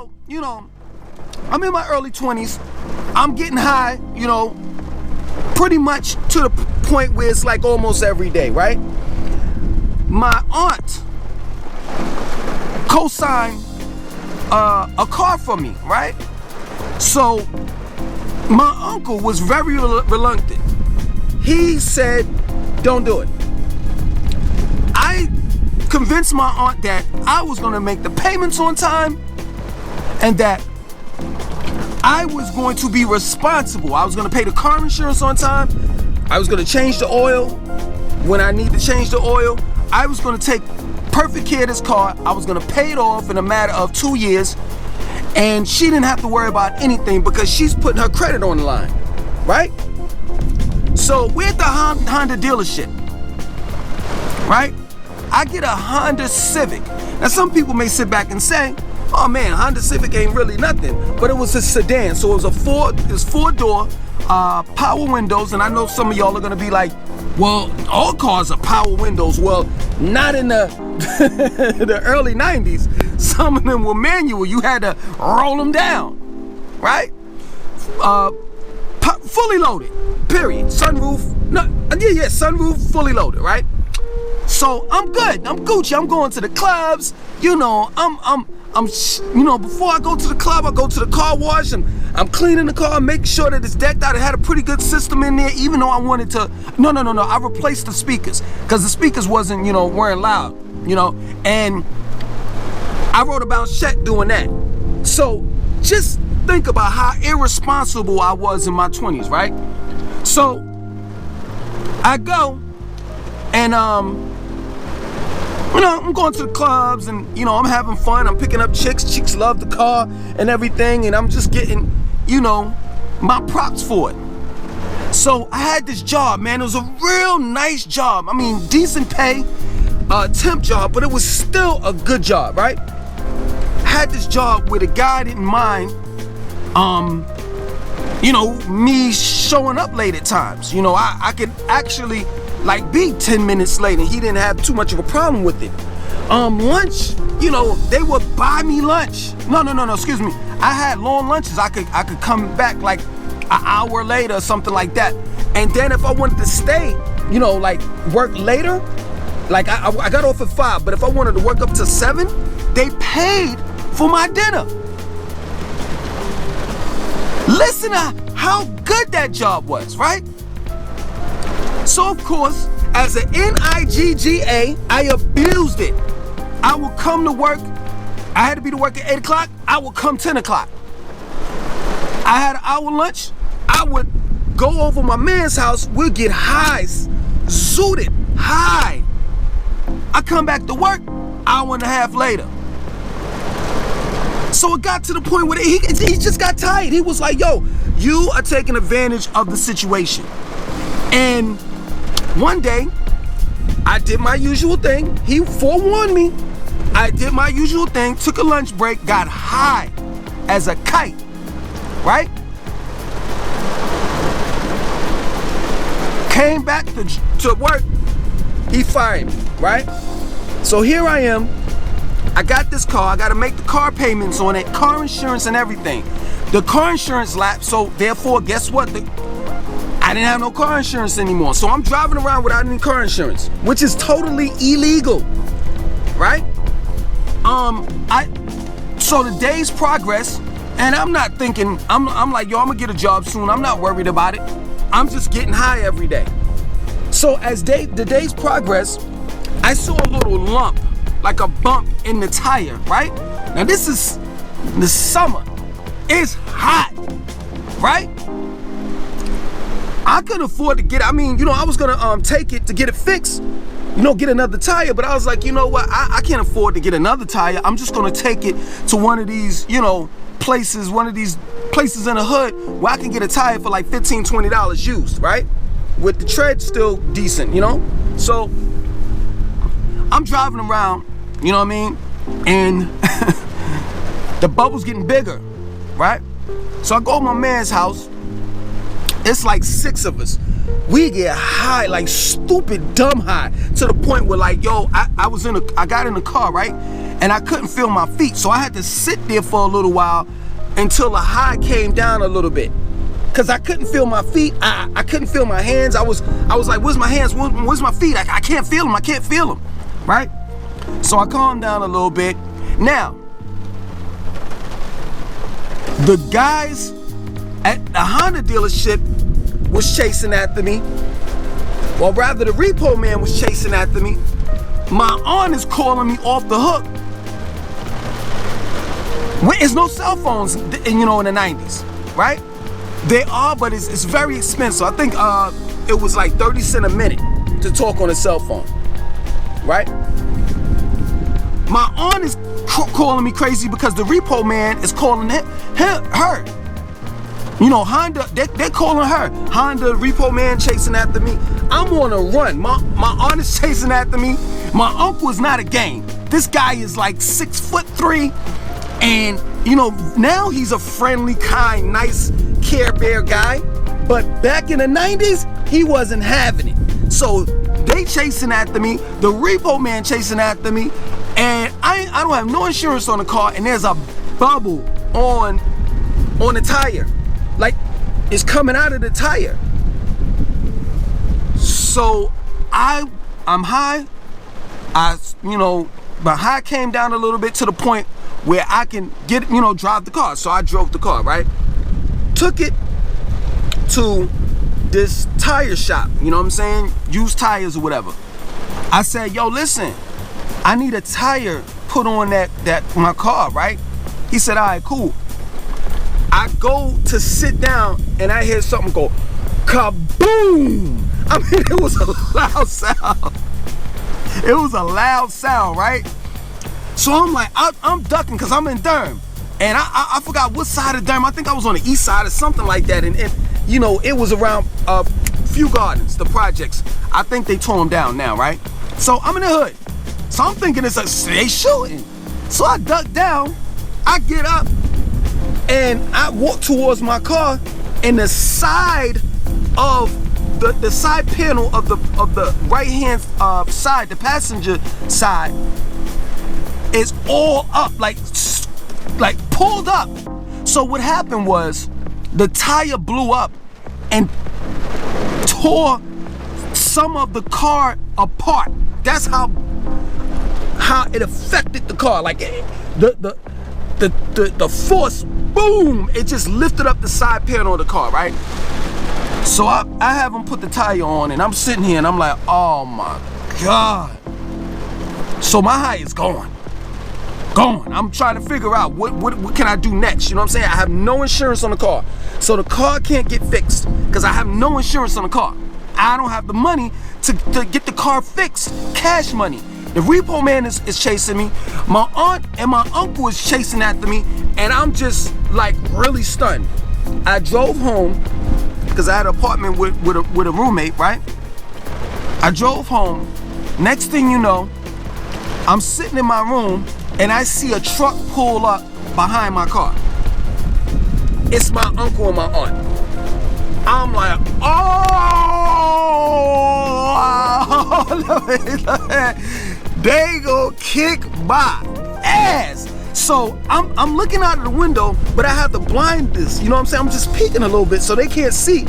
So, I'm in my early 20s. I'm getting high, pretty much to the point where it's like almost every day, right? My aunt co-signed a car for me, right? So my uncle was very reluctant. He said, don't do it. I convinced my aunt that I was going to make the payments on time and that I was going to be responsible. I was going to pay the car insurance on time. I was going to change the oil when I need to change the oil. I was going to take perfect care of this car. I was going to pay it off in a matter of 2 years. And she didn't have to worry about anything because she's putting her credit on the line, right? So we're at the Honda dealership, right? I get a Honda Civic. Now some people may sit back and say, oh man, Honda Civic ain't really nothing, but it was a sedan. So it was four-door, power windows. And I know some of y'all are gonna be like, well, all cars are power windows. Well, not in the the early 90s. Some of them were manual. You had to roll them down, right? Fully loaded, period. Sunroof, sunroof, fully loaded, right? So I'm good. I'm Gucci. I'm going to the clubs. Before I go to the club, I go to the car wash and I'm cleaning the car, making sure that it's decked out. It had a pretty good system in there, even though I wanted to. No. I replaced the speakers because the speakers weren't loud, and I wrote about Chet doing that. So just think about how irresponsible I was in my 20s, right? So I go and I'm going to the clubs and I'm having fun. I'm picking up chicks. Chicks love the car and everything, and I'm just getting my props for it. So I had this job, man. It was a real nice job. I mean, decent pay, temp job, but it was still a good job, right? Had this job where the guy didn't mind me showing up late at times. I could actually be 10 minutes late and he didn't have too much of a problem with it. Lunch, they would buy me lunch. No, excuse me. I had long lunches. I could come back like an hour later or something like that. And then if I wanted to stay, work later, I got off at 5, but if I wanted to work up to 7, they paid for my dinner. Listen to how good that job was, right? So of course, as an NIGGA, I abused it. I would come to work. I had to be to work at 8 o'clock. I would come 10 o'clock. I had an hour lunch. I would go over my man's house. We'd get highs, zooted, high. I come back to work, hour and a half later. So it got to the point where he just got tired. He was like, yo, you are taking advantage of the situation. And one day, I did my usual thing. He forewarned me. I did my usual thing, took a lunch break, got high as a kite, right? Came back to work, he fired me, right? So here I am. I got this car. I got to make the car payments on it, car insurance and everything. The car insurance lapsed, so therefore, guess what? I didn't have no car insurance anymore. So I'm driving around without any car insurance, which is totally illegal, right? So the days progress, and I'm not thinking, I'm like, yo, I'm gonna get a job soon. I'm not worried about it. I'm just getting high every day. So as the days progress, I saw a little lump, like a bump in the tire, right? Now this is the summer. It's hot, right? I couldn't afford to get it. I mean, I was gonna take it to get it fixed, get another tire, but I was like, you know what? I can't afford to get another tire. I'm just gonna take it to one of these, places in the hood where I can get a tire for like $15, $20 used, right? With the tread still decent, So I'm driving around, you know what I mean? And the bubble's getting bigger, right? So I go to my man's house. It's like 6 of us. we get high, like stupid dumb high, to the point where like, yo, I got in the car, right? And I couldn't feel my feet. So I had to sit there for a little while until the high came down a little bit. Cause I couldn't feel my feet. I couldn't feel my hands. I was like, where's my hands? Where's my feet? I can't feel them. I can't feel them, right? So I calmed down a little bit. Now, the guys at the Honda dealership was chasing after me. Or rather, the repo man was chasing after me. My aunt is calling me off the hook. There's no cell phones, you know, in the 90s, right? They are, but it's very expensive. I think it was like 30 cents a minute to talk on a cell phone, right? My aunt is calling me crazy because the repo man is calling her. You know, Honda, they're calling her. Honda, repo man chasing after me. I'm on a run. My aunt is chasing after me. My uncle is not a game. This guy is like 6'3", and you know, now he's a friendly, kind, nice, Care Bear guy. But back in the 90s, he wasn't having it. So they chasing after me, the repo man chasing after me, and I don't have no insurance on the car, and there's a bubble on the tire. Like, it's coming out of the tire. So I'm high. But high came down a little bit to the point where I can drive the car. So I drove the car, right? Took it to this tire shop, you know what I'm saying? Used tires or whatever. I said, yo, listen, I need a tire put on my car, right? He said, all right, cool. I go to sit down and I hear something go kaboom. I mean, it was a loud sound. It was a loud sound, right? So I'm like, I'm ducking because I'm in Durham. And I forgot what side of Durham. I think I was on the east side or something like that. And you know, it was around Few Gardens, the projects. I think they tore them down now, right? So I'm in the hood. So I'm thinking it's they shooting. So I duck down, I get up, and I walk towards my car, and the side of the side panel of the right hand side, the passenger side, is all up, like pulled up. So what happened was the tire blew up and tore some of the car apart. That's how it affected the car. Like the force, boom, it just lifted up the side panel of the car, right? So I have him put the tire on, and I'm sitting here and I'm like, oh my God. So my high is gone. I'm trying to figure out what can I do next. You know what I'm saying? I have no insurance on the car. So the car can't get fixed because I have no insurance on the car. I don't have the money to get the car fixed. Cash money. The repo man is chasing me. My aunt and my uncle is chasing after me. And I'm just like really stunned. I drove home because I had an apartment with a roommate, right? I drove home. Next thing you know, I'm sitting in my room and I see a truck pull up behind my car. It's my uncle and my aunt. I'm like, they gon' kick my ass. So I'm looking out of the window, but I have the blinders, you know what I'm saying? I'm just peeking a little bit so they can't see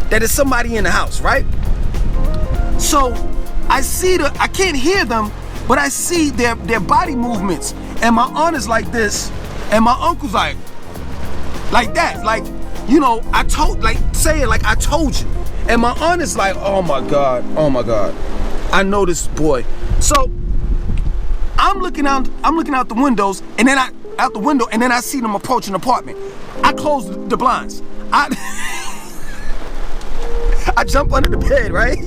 that there's somebody in the house, right? So I can't hear them, but I see their body movements. And my aunt is like this, and my uncle's like that. Like, you know, I told you. And my aunt is like, oh my God, I know this boy. So I'm looking out the windows, and then I see them approaching the apartment. I close the blinds. I jump under the bed, right?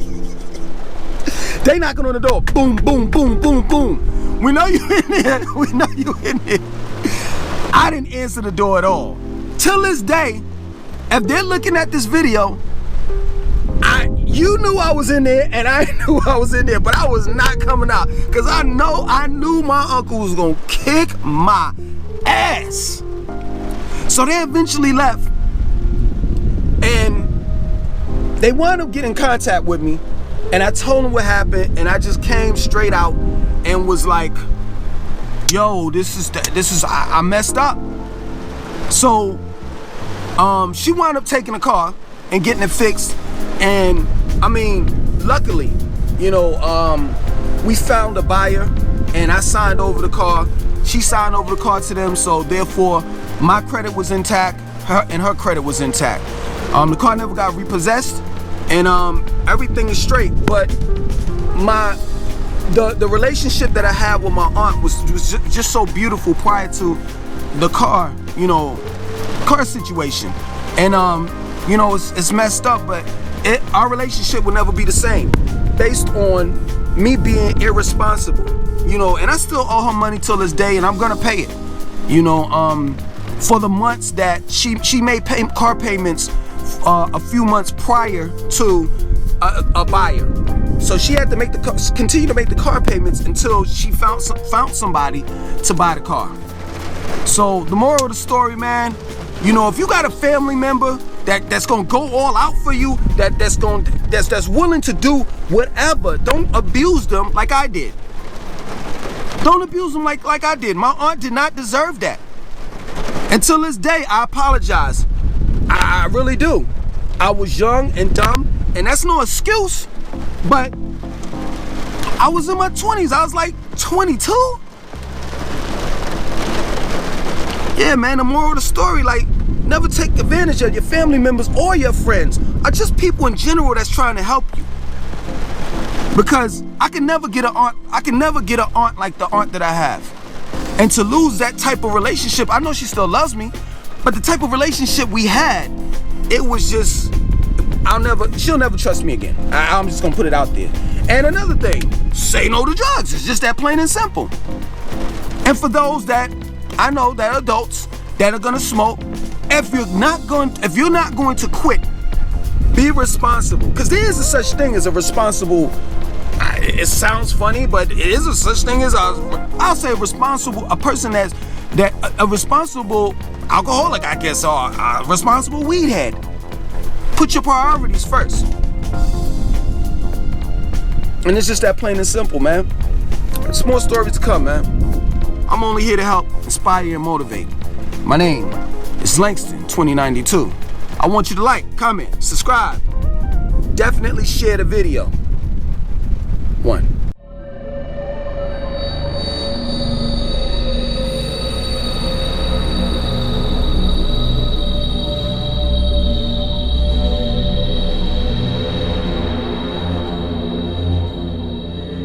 They knocking on the door. Boom, boom, boom, boom, boom. We know you in there. I didn't answer the door at all. Till this day, if they're looking at this video, you knew I was in there and I knew I was in there, but I was not coming out because I knew my uncle was gonna kick my ass. So they eventually left, and They wound up getting in contact with me, and I told them what happened, and I just came straight out and was like, yo, I messed up. So she wound up taking the car and getting it fixed, and I mean, luckily, you know, we found a buyer, and I signed over the car. She signed over the car to them, so therefore my credit was intact, her credit was intact. The car never got repossessed, and everything is straight. But the relationship that I had with my aunt was just so beautiful prior to the car, you know, car situation. And you know, it's messed up, but our relationship will never be the same based on me being irresponsible, you know. And I still owe her money till this day, and I'm gonna pay it, you know, for the months that she made car payments a few months prior to a buyer. So she had to continue to make the car payments until she found somebody to buy the car. So the moral of the story, man, you know, if you got a family member that's gonna go all out for you, that's willing to do whatever, don't abuse them like I did. Don't abuse them like I did. My aunt did not deserve that. Until this day, I apologize. I really do. I was young and dumb, and that's no excuse, but I was in my 20s. I was like 22. Yeah, man, the moral of the story, like, never take advantage of your family members or your friends, or just people in general that's trying to help you. Because I can never get an aunt like the aunt that I have. And to lose that type of relationship, I know she still loves me, but the type of relationship we had, it was just, she'll never trust me again. I'm just gonna put it out there. And another thing, say no to drugs. It's just that plain and simple. And for those that I know that are adults that are gonna smoke, if you're not going to quit, be responsible. Because there is a such thing as a responsible, it sounds funny, but it is a such thing as I'll say a person a responsible alcoholic, I guess, or a responsible weed head. Put your priorities first. And it's just that plain and simple, man. There's more stories to come, man. I'm only here to help inspire and motivate. My name is Langston 2092. I want you to like, comment, subscribe. Definitely share the video. 1.